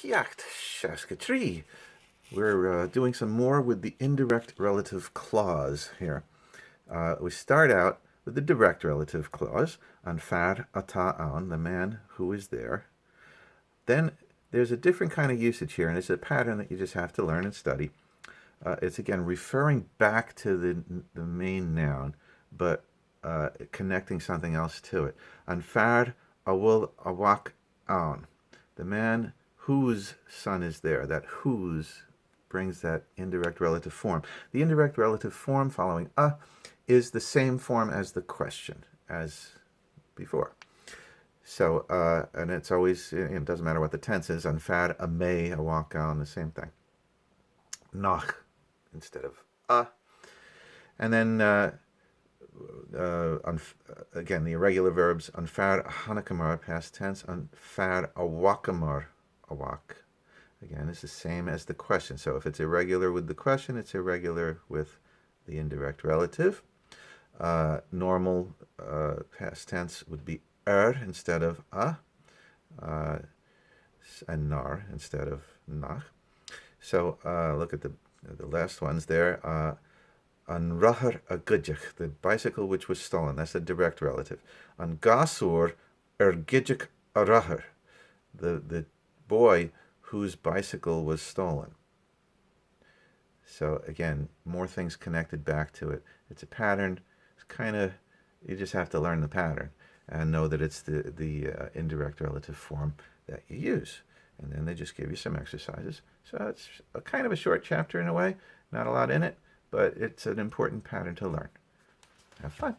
Yacht Shaska Tree. We're doing some more with the indirect relative clause here. We start out with the direct relative clause, an far ata an, the man who is there. Then there's a different kind of usage here, and it's a pattern that you just have to learn and study. It's again referring back to the main noun, but connecting something else to it. An far awul awak an, the man whose son is there. That whose brings that indirect relative form. The indirect relative form following is the same form as the question, as before. So, and it's always, it doesn't matter what the tense is, an far a may, a walk on, the same thing. Nach instead of And then, again, the irregular verbs, an far hanakamar, past tense, an far awakamar, awak. Again, it's the same as the question. So if it's irregular with the question, it's irregular with the indirect relative. Normal past tense would be instead of and nar instead of nach. So look at the last ones there. An rahar a gudjach, the bicycle which was stolen. That's a direct relative. An gasur gidjach a rahar, the boy whose bicycle was stolen. So again, more things connected back to it. It's a pattern. It's kind of, you just have to learn the pattern and know that it's the indirect relative form that you use. And then they just give you some exercises. So it's a kind of a short chapter in a way, not a lot in it, but it's an important pattern to learn. Have fun.